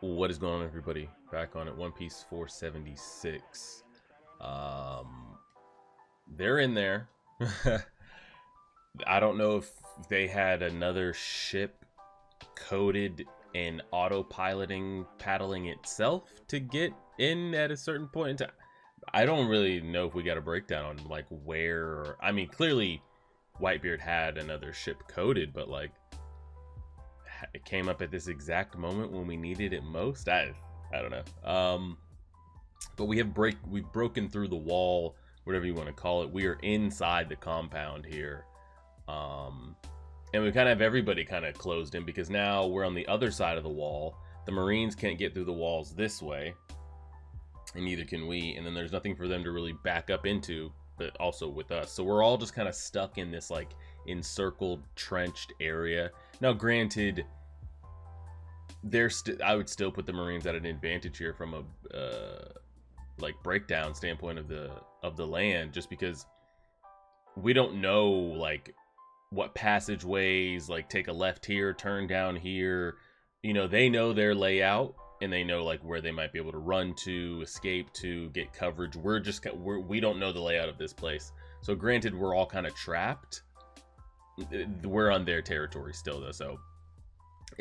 What is going on, everybody? Back on it. One Piece 476. They're in there. I don't know if they had another ship coded in autopiloting paddling itself to get in at a certain point in time. I don't really know if we got a breakdown on like where. I mean, clearly Whitebeard had another ship coded, but like it came up at this exact moment when we needed it most. I don't know. But we've broken through the wall, whatever you want to call it. We are inside the compound here. And we kind of have everybody kind of closed in because now we're on the other side of the wall. The Marines can't get through the walls this way, and neither can we. And then there's nothing for them to really back up into, but also with us. So we're all just kind of stuck in this like encircled, trenched area. Now, granted, I would still put the Marines at an advantage here from a like breakdown standpoint of the land, just because we don't know like what passageways, like take a left here, turn down here. You know, they know their layout and they know like where they might be able to run to, escape to, get coverage. We don't know the layout of this place. So granted, we're all kind of trapped. We're on their territory still though, so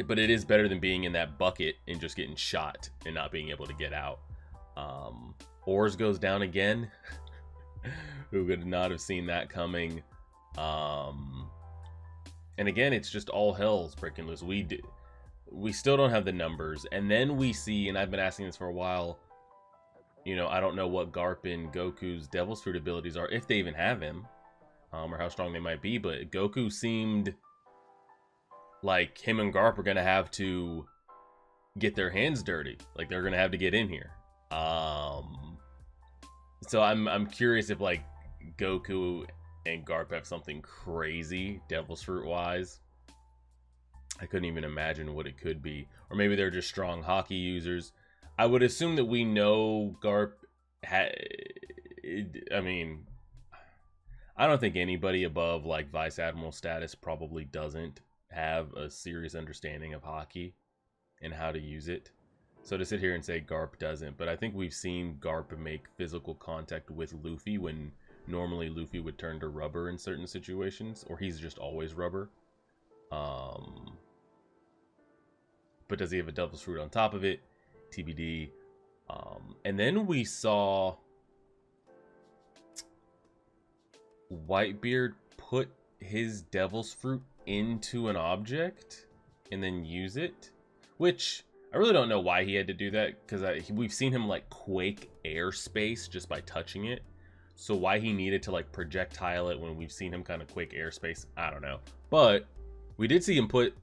but it is better than being in that bucket and just getting shot and not being able to get out. Oars goes down again. Who would not have seen that coming? And again, it's just all hell's breaking loose. We still don't have the numbers, and then we see, and I've been asking this for a while, you know, I don't know what Garp and Goku's Devil's Fruit abilities are, if they even have him, or how strong they might be, but Goku seemed like him and Garp are gonna have to get their hands dirty. Like they're gonna have to get in here. So I'm curious if like Goku and Garp have something crazy Devil's Fruit wise. I couldn't even imagine what it could be. Or maybe they're just strong hockey users. I would assume that we know Garp I mean, I don't think anybody above like Vice Admiral status probably doesn't have a serious understanding of hockey and how to use it. So to sit here and say Garp doesn't, but I think we've seen Garp make physical contact with Luffy when normally Luffy would turn to rubber in certain situations, or he's just always rubber. But does he have a Devil's Fruit on top of it? TBD. And then we saw Whitebeard put his Devil's Fruit into an object and then use it, which I really don't know why he had to do that, because we've seen him like quake airspace just by touching it. So why he needed to like projectile it when we've seen him kind of quake airspace, I don't know. But we did see him put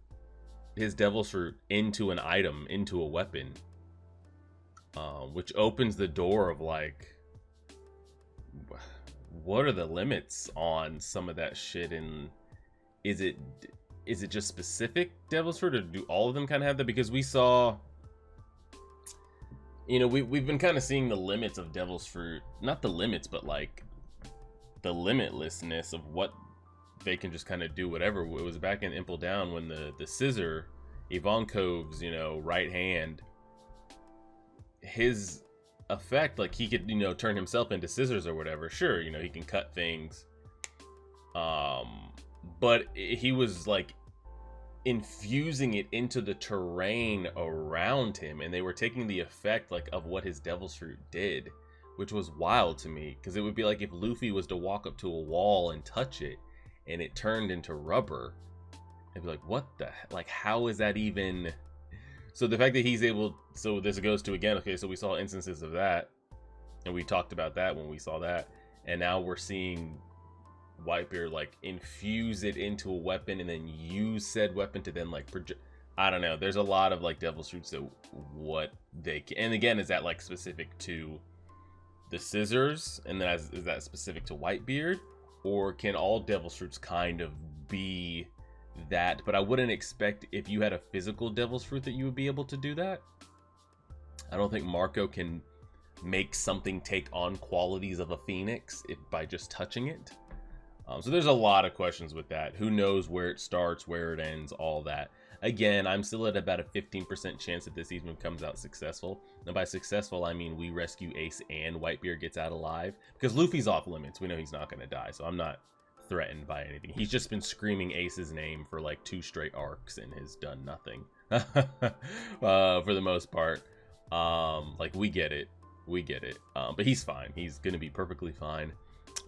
his Devil's Fruit into an item, into a weapon, which opens the door of like, what are the limits on some of that shit? And is it just specific Devil's Fruit, or do all of them kind of have that? Because we saw, you know, we've been kind of seeing the limits of Devil's Fruit, not the limits, but like the limitlessness of what they can just kind of do whatever. It was back in Impel Down when the scissor, Ivankov's, you know, right hand, his effect, like he could, you know, turn himself into scissors or whatever. Sure, you know, he can cut things. But he was like infusing it into the terrain around him, and they were taking the effect like of what his Devil's Fruit did, which was wild to me, because it would be like if Luffy was to walk up to a wall and touch it and it turned into rubber. I'd be like, what the, like, how is that even? So the fact that he's able, so this goes to, again, okay, so we saw instances of that, and we talked about that when we saw that, and now we're seeing Whitebeard like infuse it into a weapon and then use said weapon to then like project. I don't know, there's a lot of like Devil's Fruits that what they can, and again, is that like specific to the scissors, and then is that specific to Whitebeard, or can all Devil's Fruits kind of be that? But I wouldn't expect, if you had a physical Devil's Fruit, that you would be able to do that. I don't think Marco can make something take on qualities of a phoenix by just touching it. So there's a lot of questions with that. Who knows where it starts, where it ends, all that. Again, I'm still at about a 15% chance that this even comes out successful. And by successful, I mean we rescue Ace and Whitebeard gets out alive. Because Luffy's off limits. We know he's not going to die, so I'm not threatened by anything. He's just been screaming Ace's name for like 2 straight arcs and has done nothing. For the most part. Like, we get it. We get it. But he's fine. He's going to be perfectly fine.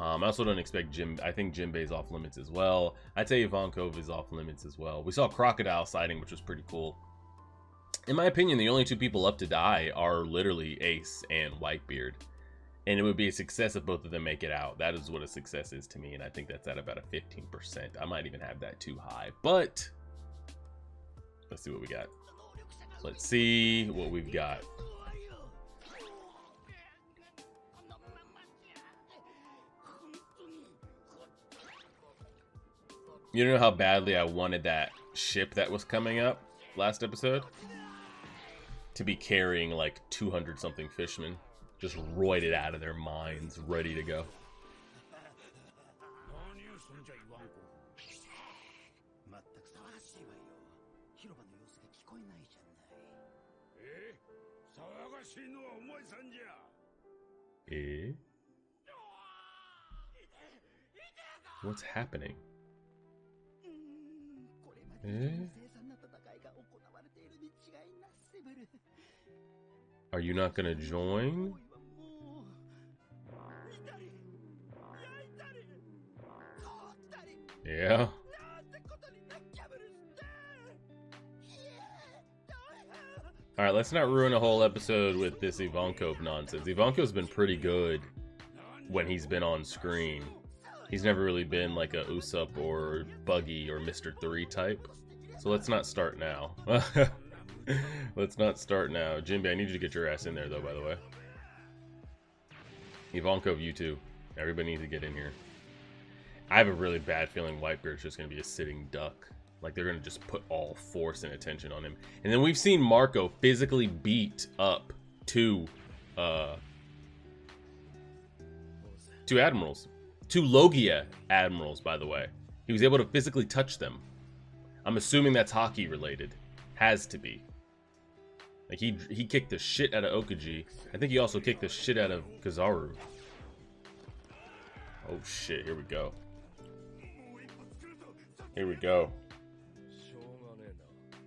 I also don't expect I think Jinbei's off limits as well. I'd say Ivankov is off limits as well. We saw Crocodile sighting, which was pretty cool. In my opinion, the only 2 people up to die are literally Ace and Whitebeard. And it would be a success if both of them make it out. That is what a success is to me, and I think that's at about a 15%. I might even have that too high, but let's see what we got. Let's see what we've got. You know how badly I wanted that ship that was coming up last episode to be carrying like 200 something fishmen, just roided out of their minds, ready to go. Eh? What's happening? Eh? Are you not gonna join? Yeah. Alright, let's not ruin a whole episode with this Ivankov nonsense. Ivankov's been pretty good when he's been on screen. He's never really been like a Usopp or Buggy or Mr. 3 type. So let's not start now. Let's not start now. Jinbei, I need you to get your ass in there though, by the way. Ivankov, you too. Everybody needs to get in here. I have a really bad feeling Whitebeard's just going to be a sitting duck. Like, they're going to just put all force and attention on him. And then we've seen Marco physically beat up 2 admirals. 2 Logia admirals, by the way. He was able to physically touch them. I'm assuming that's hockey related. Has to be. Like, he kicked the shit out of Okaji. I think he also kicked the shit out of Kizaru. Oh shit, here we go. Here we go.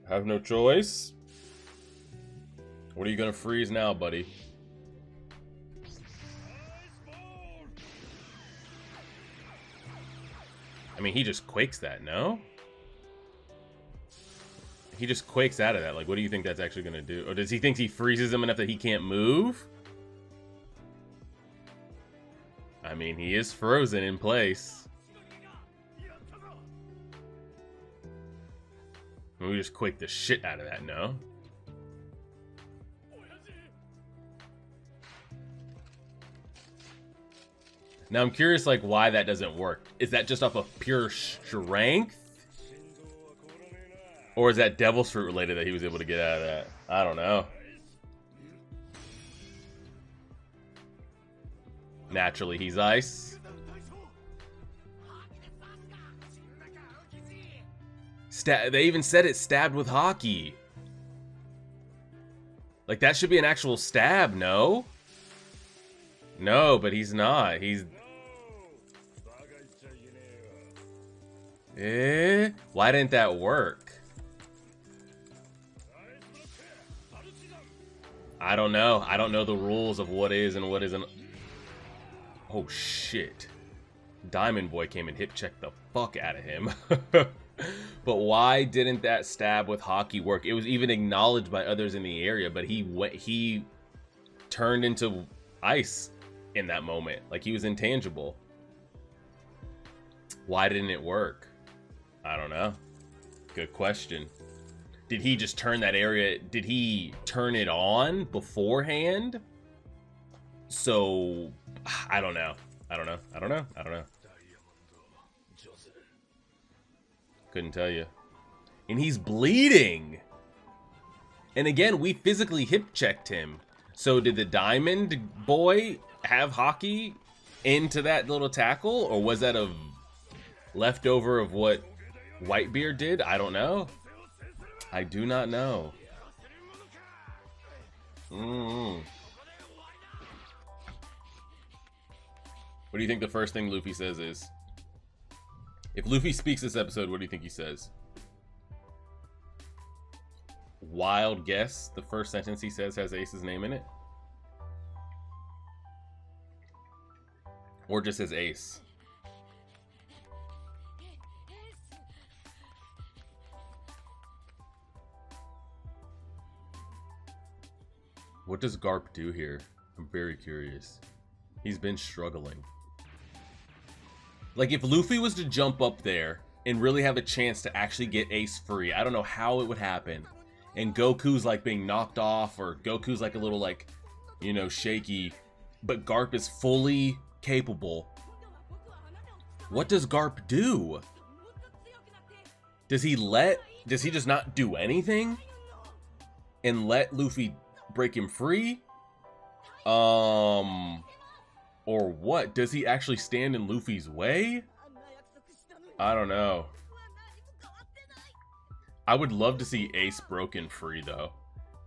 Have no choice. What are you gonna freeze now, buddy? I mean, he just quakes that, no? He just quakes out of that. Like, what do you think that's actually gonna do? Or does he think he freezes him enough that he can't move? I mean, he is frozen in place. We just quake the shit out of that, no? Now I'm curious, like, why that doesn't work. Is that just off of pure strength? Or is that Devil's Fruit related that he was able to get out of that? I don't know. Naturally, he's ice. They even said it stabbed with hockey. Like, that should be an actual stab, no? No, but he's not. He's... Why didn't that work? I don't know. I don't know the rules of what is and what isn't. Oh, shit. Diamond Boy came and hip-checked the fuck out of him. But why didn't that stab with hockey work? It was even acknowledged by others in the area, but he turned into ice in that moment. Like, he was intangible. Why didn't it work? I don't know. Good question. Did he just turn that area? Did he turn it on beforehand? So, I don't know. I don't know. Couldn't tell you. And he's bleeding. And again, we physically hip-checked him. So did the Diamond Boy have hockey into that little tackle? Or was that a leftover of what Whitebeard did? I don't know. I do not know. What do you think the first thing Luffy says is? If Luffy speaks this episode, what do you think he says? Wild guess. The first sentence he says has Ace's name in it? Or just says Ace? What does Garp do here? I'm very curious. He's been struggling. Like, if Luffy was to jump up there and really have a chance to actually get Ace free, I don't know how it would happen. And Goku's like being knocked off, or Goku's like a little like, you know, shaky, but Garp is fully capable. What does Garp do? Does he just not do anything and let Luffy break him free? Or what? Does he actually stand in Luffy's way? I don't know. I would love to see Ace broken free though,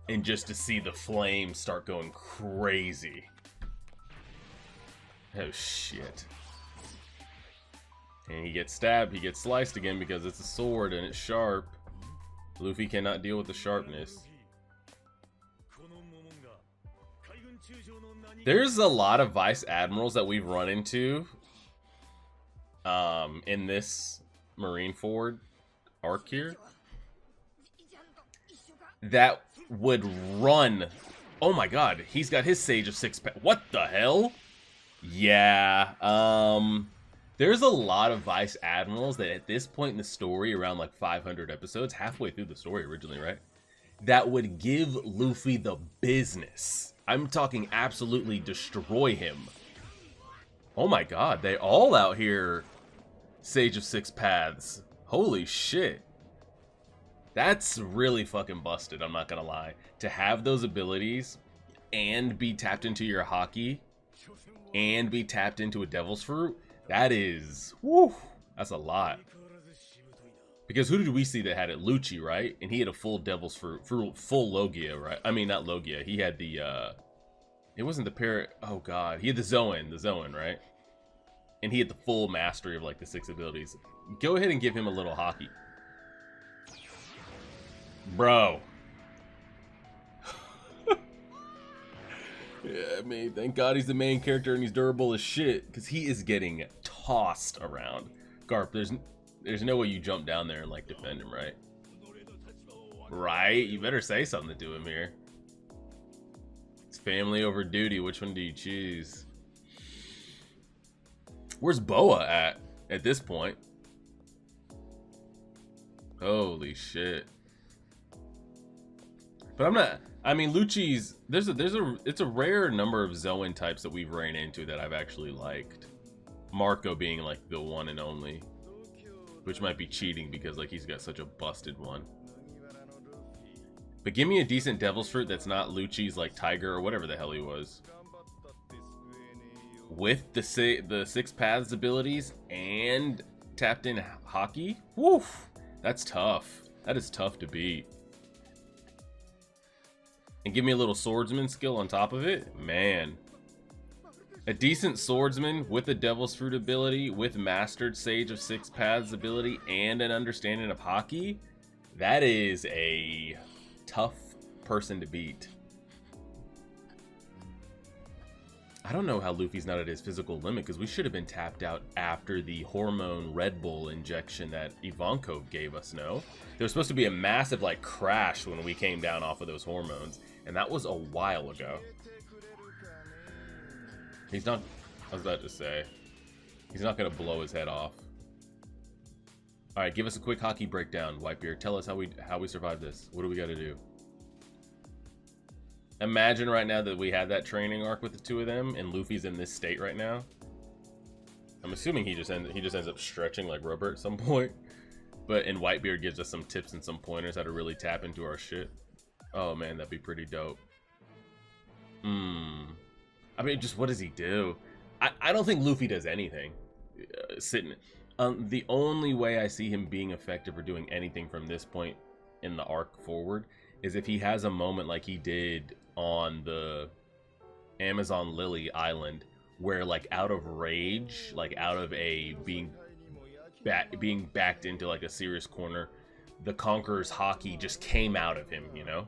and just to see the flames start going crazy. Oh shit. And he gets stabbed, he gets sliced again because it's a sword and it's sharp. Luffy cannot deal with the sharpness. There's a lot of Vice Admirals that we've run into in this Marineford arc here that would run. Oh my god, he's got his Sage of Six Paths. What the hell? Yeah, there's a lot of Vice Admirals that at this point in the story, around like 500 episodes, halfway through the story originally, right? That would give Luffy the business. I'm talking absolutely destroy him. Oh my god, they all out here Sage of Six Paths. Holy shit. That's really fucking busted, I'm not gonna lie. To have those abilities and be tapped into your Haki and be tapped into a Devil's Fruit, that is, whew, that's a lot. Because who did we see that had it? Lucci, right? And he had a full Devil's Fruit, full Logia, right? I mean, not Logia. He had the, it wasn't the parrot. Oh god, he had the Zoan, right? And he had the full mastery of like the 6 abilities. Go ahead and give him a little Haki. Bro. Yeah, I mean, thank god he's the main character and he's durable as shit, because he is getting tossed around. Garp, there's no way you jump down there and like defend him, right? Right? You better say something to him here. It's family over duty. Which one do you choose? Where's Boa at this point? Holy shit. But I'm not, I mean, Lucci's, it's a rare number of Zoan types that we've ran into that I've actually liked. Marco being like the one and only, which might be cheating because like he's got such a busted one. But give me a decent Devil's Fruit that's not Lucci's like Tiger or whatever the hell he was. With the 6 Paths abilities and tapped in Haki? Woof! That's tough. That is tough to beat. And give me a little swordsman skill on top of it? Man. A decent swordsman with a Devil's Fruit ability, with mastered Sage of 6 Paths ability, and an understanding of Haki? That is a tough person to beat. I don't know how Luffy's not at his physical limit, because we should have been tapped out after the hormone Red Bull injection that Ivankov gave us, no? There was supposed to be a massive like crash when we came down off of those hormones, and that was a while ago. He's not, I was about to say, he's not going to blow his head off. Alright, give us a quick Haki breakdown, Whitebeard. Tell us how we survive this. What do we got to do? Imagine right now that we had that training arc with the two of them, and Luffy's in this state right now. I'm assuming he just ends up stretching like rubber at some point. But and Whitebeard gives us some tips and some pointers how to really tap into our shit. Oh man, that'd be pretty dope. I mean, just what does he do? I don't think Luffy does anything. Sitting. The only way I see him being effective or doing anything from this point in the arc forward is if he has a moment like he did on the Amazon Lily Island, where like out of rage, like out of a being backed into like a serious corner, the Conqueror's hockey just came out of him, you know?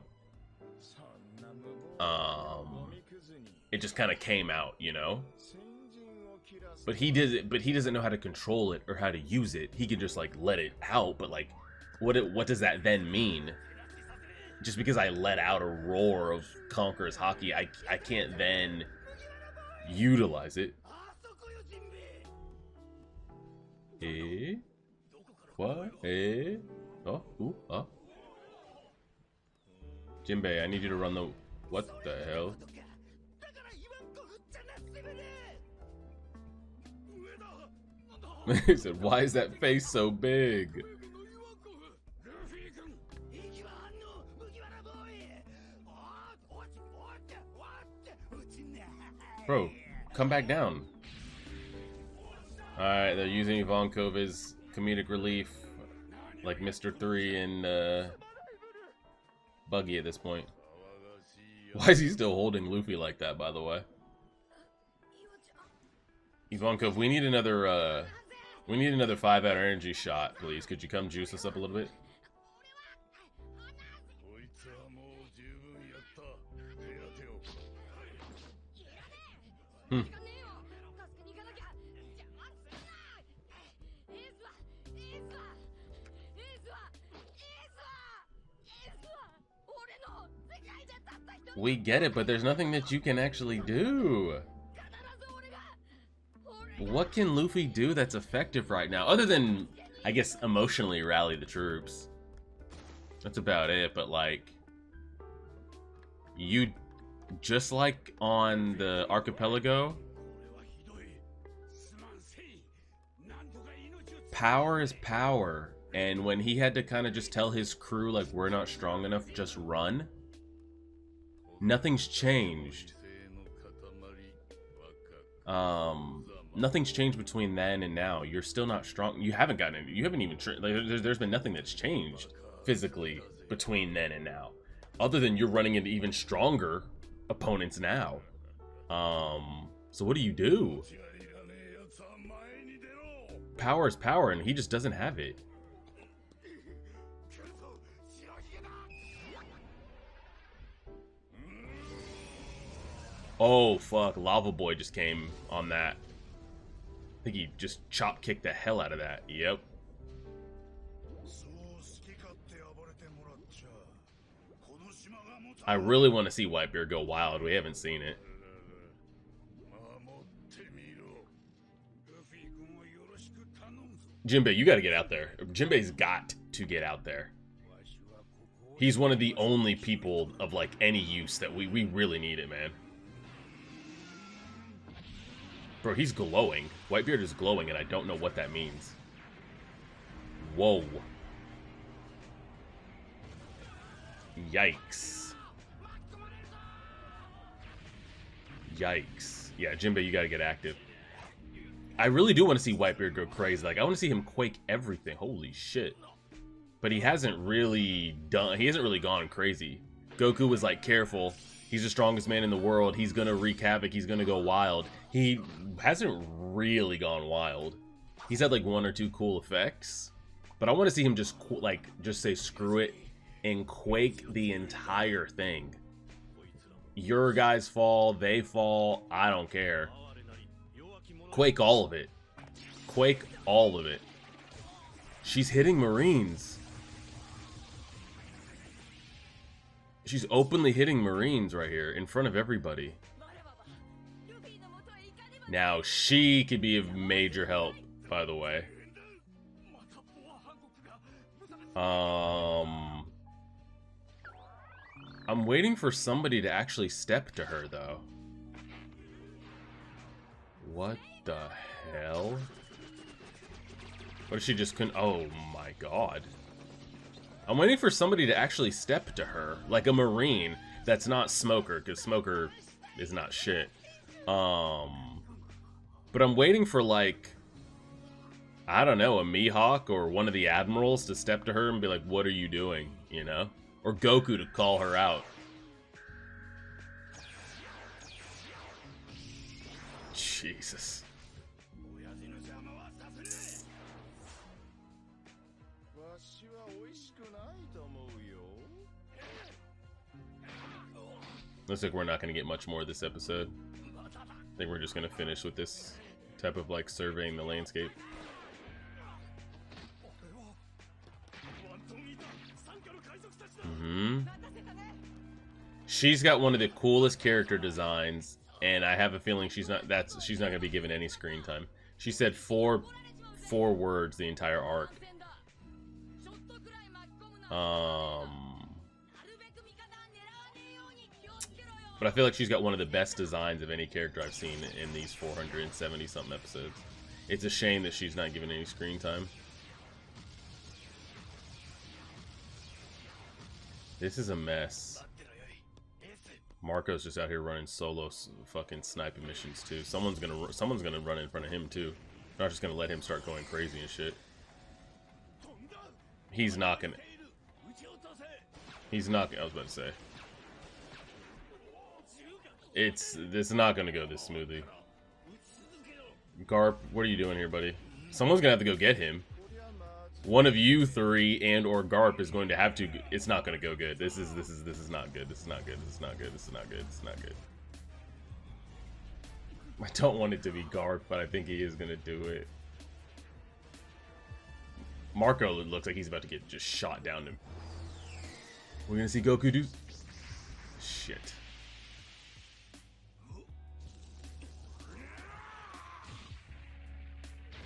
It just kind of came out, you know? But he doesn't know how to control it or how to use it. He can just like let it out, but like what does that then mean? Just because I let out a roar of Conqueror's hockey, I can't then utilize it. Eh? What? Eh? Oh, ooh, oh. Jinbei, I need you to run the... What the hell? He said, why is that face so big? Bro, come back down. Alright, they're using Ivankov as comedic relief, like Mr. 3 and Buggy at this point. Why is he still holding Luffy like that, by the way? Ivankov, we need another 5-out energy shot, please. Could you come juice us up a little bit? We get it, but there's nothing that you can actually do. What can Luffy do that's effective right now? Other than, I guess, emotionally rally the troops. That's about it, but like... You... Just like on the archipelago... Power is power. And when he had to kind of just tell his crew, like, we're not strong enough, just run... Nothing's changed. Nothing's changed between then and now. You're still not strong. You haven't gotten any. You haven't even. Like, there's been nothing that's changed physically between then and now, other than you're running into even stronger opponents now. So what do you do? Power is power, and he just doesn't have it. Oh, fuck. Lava Boy just came on that. I think he just chop-kicked the hell out of that. Yep. I really want to see Whitebeard go wild. We haven't seen it. Jinbei, you got to get out there. Jinbei's got to get out there. He's one of the only people of, like, any use that we really need it, man. Bro, he's glowing. Whitebeard is glowing, and I don't know what that means. Whoa. Yikes. Yikes. Yeah, Jinbei, you gotta get active. I really do want to see Whitebeard go crazy. Like, I want to see him quake everything. Holy shit. But he hasn't really gone crazy. Goku was like, careful. He's the strongest man in the world. He's gonna wreak havoc. He's gonna go wild. He hasn't really gone wild. He's had like 1 or 2 cool effects. But I want to see him just say screw it and quake the entire thing. Your guys fall, they fall, I don't care. Quake all of it. Quake all of it. She's hitting Marines. She's openly hitting Marines right here in front of everybody. Now, she could be of major help, by the way. I'm waiting for somebody to actually step to her, though. What the hell? What if she just couldn't? Oh my god. I'm waiting for somebody to actually step to her. Like a Marine that's not Smoker, because Smoker is not shit. But I'm waiting for, like, I don't know, a Mihawk or one of the admirals to step to her and be like, what are you doing, you know? Or Goku to call her out. Jesus. Looks like we're not going to get much more of this episode. I think we're just going to finish with this type of like surveying the landscape. She's got one of the coolest character designs, and I have a feeling she's not going to be given any screen time. She said four words the entire arc. But I feel like she's got one of the best designs of any character I've seen in these 470 something episodes. It's a shame that she's not given any screen time. This is a mess. Marco's just out here running solo fucking sniping missions too. Someone's gonna run in front of him too. Not just gonna let him start going crazy and shit. He's not gonna. I was about to say. This is not gonna go this smoothly. Garp, what are you doing here, buddy? Someone's gonna have to go get him. One of you three and or Garp is going to have to. It's not going to go good. This is not good. This is not good. This is not good. This is not good. This is not good. I don't want it to be Garp, but I think he is going to do it. Marco looks like he's about to get just shot down. We're going to see Goku do. Shit.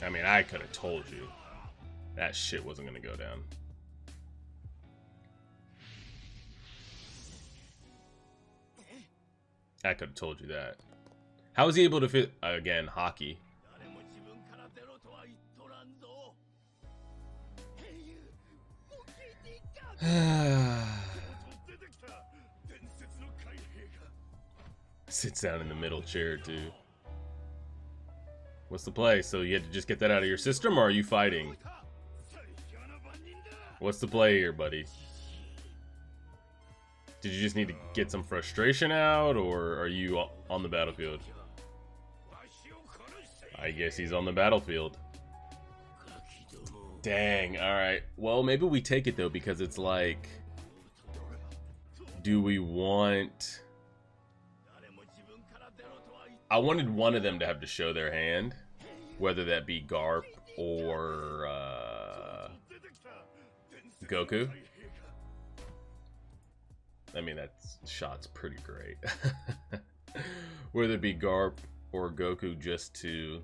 I mean, I could have told you. That shit wasn't gonna go down. I could have told you that. How was he able to fit again? Hockey. Sits down in the middle chair too. What's the play? So you had to just get that out of your system, or are you fighting? What's the play here, buddy? Did you just need to get some frustration out, or are you on the battlefield? I guess he's on the battlefield. Dang, alright. Well, maybe we take it, though, because it's like... Do we want... I wanted one of them to have to show their hand. Whether that be Garp or... Goku. I mean, that shot's pretty great. Whether it be Garp or Goku, just to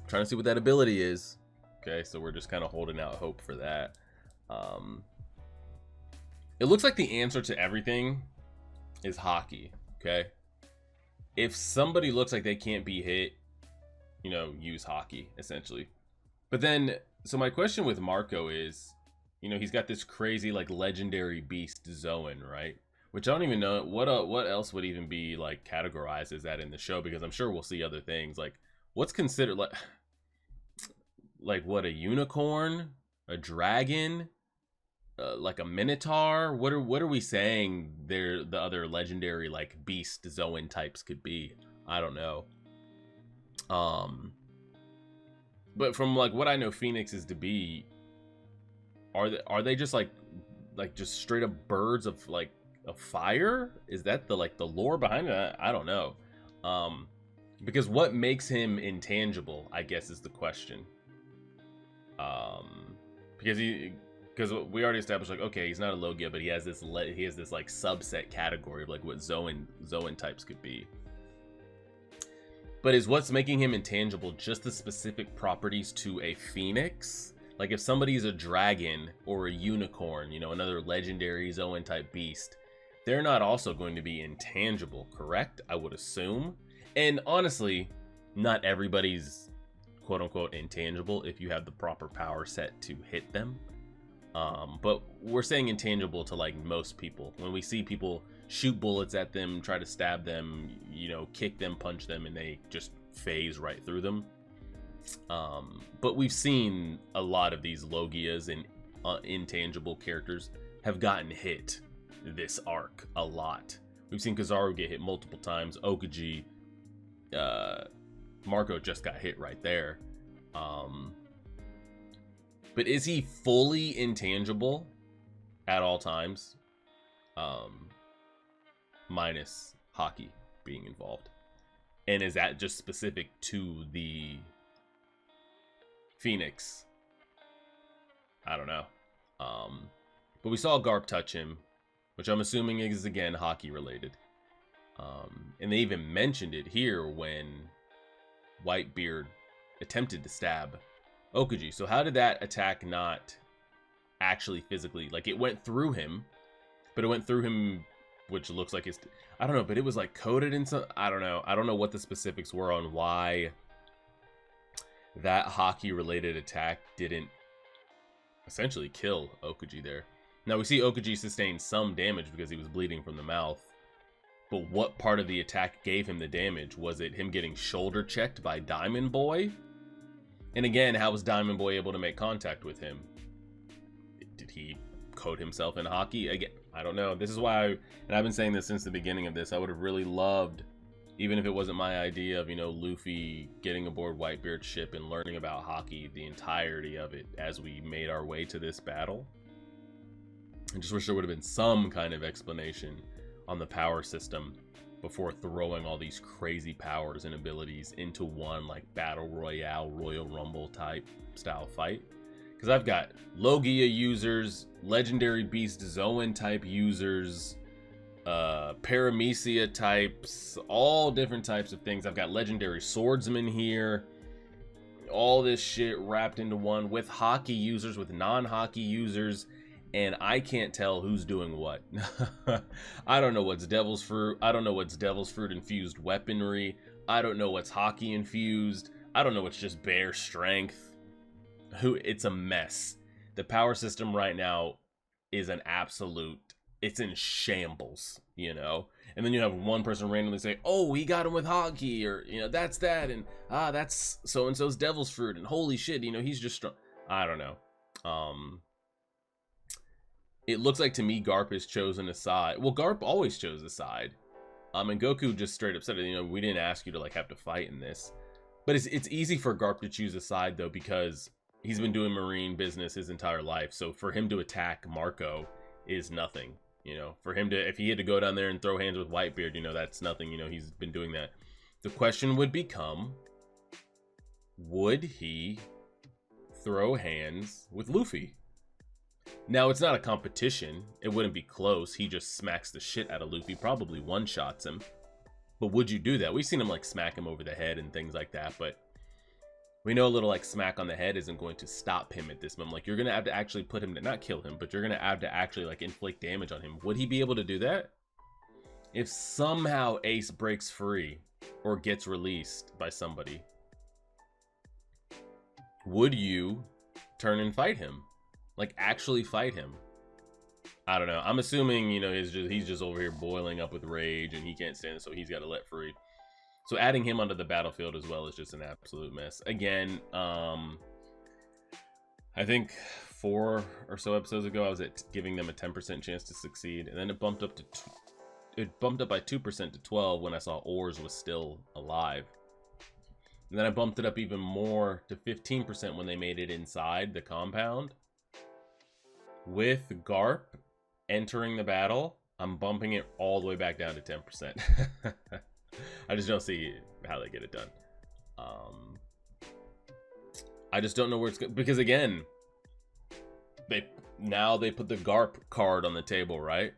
trying to see what that ability is. Okay, so we're just kind of holding out hope for that. It looks like the answer to everything is hockey. Okay, if somebody looks like they can't be hit, you know, use hockey essentially. But then, so my question with Marco is, you know, he's got this crazy, like, legendary beast Zoan, right? Which I don't even know what else would even be like categorized as that in the show, because I'm sure we'll see other things. Like, what's considered like what, a unicorn, a dragon, like a minotaur? What are we saying the other legendary like beast Zoan types could be? I don't know. But from like what I know Phoenix is to be, are they just like just straight up birds of like of fire? Is that the like the lore behind it? I don't know. Because what makes him intangible, I guess, is the question. Because we already established, like, okay, he's not a Logia, but he has this like subset category of like what Zoan types could be. But is what's making him intangible just the specific properties to a phoenix? Like, if somebody's a dragon or a unicorn, you know, another legendary Zoan type beast, they're not also going to be intangible, correct? I would assume. And honestly, not everybody's quote unquote intangible if you have the proper power set to hit them. But we're saying intangible to like most people. When we see people shoot bullets at them, try to stab them, you know, kick them, punch them, and they just phase right through them. But we've seen a lot of these Logias and intangible characters have gotten hit this arc a lot. We've seen Kizaru get hit multiple times. Okuji, Marco just got hit right there. But is he fully intangible at all times? Minus Haki being involved. And is that just specific to the Phoenix? I don't know. But we saw Garp touch him, which I'm assuming is, again, Haki related. And they even mentioned it here when Whitebeard attempted to stab Okuji. So how did that attack not actually physically, like, it went through him, but it went through him, which looks like it's, I don't know, but it was like coated in some, I don't know what the specifics were on why that Haki related attack didn't essentially kill Okuji there. Now we see Okuji sustain some damage because he was bleeding from the mouth, but what part of the attack gave him the damage? Was it him getting shoulder checked by Diamond Boy? And again, how was Diamond Boy able to make contact with him? Did he coat himself in Haki? Again, I don't know. This is why, and I've been saying this since the beginning of this, I would have really loved, even if it wasn't my idea of, you know, Luffy getting aboard Whitebeard's ship and learning about Haki, the entirety of it as we made our way to this battle. I just wish there would have been some kind of explanation on the power system before throwing all these crazy powers and abilities into one, like, Battle Royale, Royal Rumble type style fight. Because I've got Logia users, Legendary Beast Zoan type users, Paramecia types, all different types of things. I've got Legendary Swordsmen here. All this shit wrapped into one with Haki users, with non-Haki users. And I can't tell who's doing what. I don't know what's Devil's Fruit. I don't know what's Devil's Fruit infused weaponry. I don't know what's Haki infused. I don't know what's just bare strength. It's a mess. The power system right now is an absolute, it's in shambles, you know? And then you have one person randomly say, oh, he got him with Haki, or, you know, that's that, and that's so-and-so's Devil's Fruit, and holy shit, you know, he's just strong. I don't know. It looks like to me Garp has chosen a side. Well, Garp always chose a side. And Goku just straight up said, you know, we didn't ask you to, like, have to fight in this. But it's easy for Garp to choose a side, though, because he's been doing marine business his entire life. So for him to attack Marco is nothing, you know. For him to, if he had to go down there and throw hands with Whitebeard, you know, that's nothing. You know, he's been doing that. The question would become, would he throw hands with Luffy? Now, it's not a competition. It wouldn't be close. He just smacks the shit out of Luffy, probably one-shots him. But would you do that? We've seen him, like, smack him over the head and things like that, but we know a little, like, smack on the head isn't going to stop him at this moment. Like, you're going to have to actually put him to, not kill him, but you're going to have to actually, like, inflict damage on him. Would he be able to do that? If somehow Ace breaks free or gets released by somebody, would you turn and fight him? Like, actually fight him? I don't know. I'm assuming, you know, he's just over here boiling up with rage and he can't stand it, so he's got to let free. So adding him onto the battlefield as well is just an absolute mess. Again, I think 4 or so episodes ago, I was giving them a 10% chance to succeed, and then it bumped up by 2% to 12 when I saw Oars was still alive. And then I bumped it up even more to 15% when they made it inside the compound. With Garp entering the battle, I'm bumping it all the way back down to 10%. I just don't see how they get it done. I just don't know where it's going, because again, they put the Garp card on the table, right?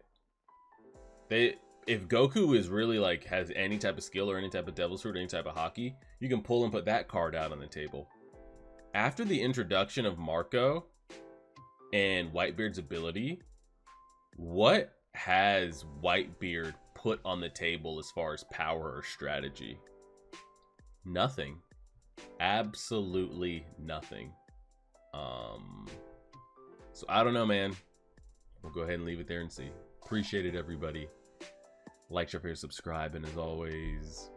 If Goku is really, like, has any type of skill or any type of Devil's Fruit or any type of Haki, you can pull and put that card out on the table. After the introduction of Marco and Whitebeard's ability, what has Whitebeard put on the table as far as power or strategy? Nothing. Absolutely nothing. So I don't know, man. We'll go ahead and leave it there and see. Appreciate it, everybody. Like, share, subscribe, and as always,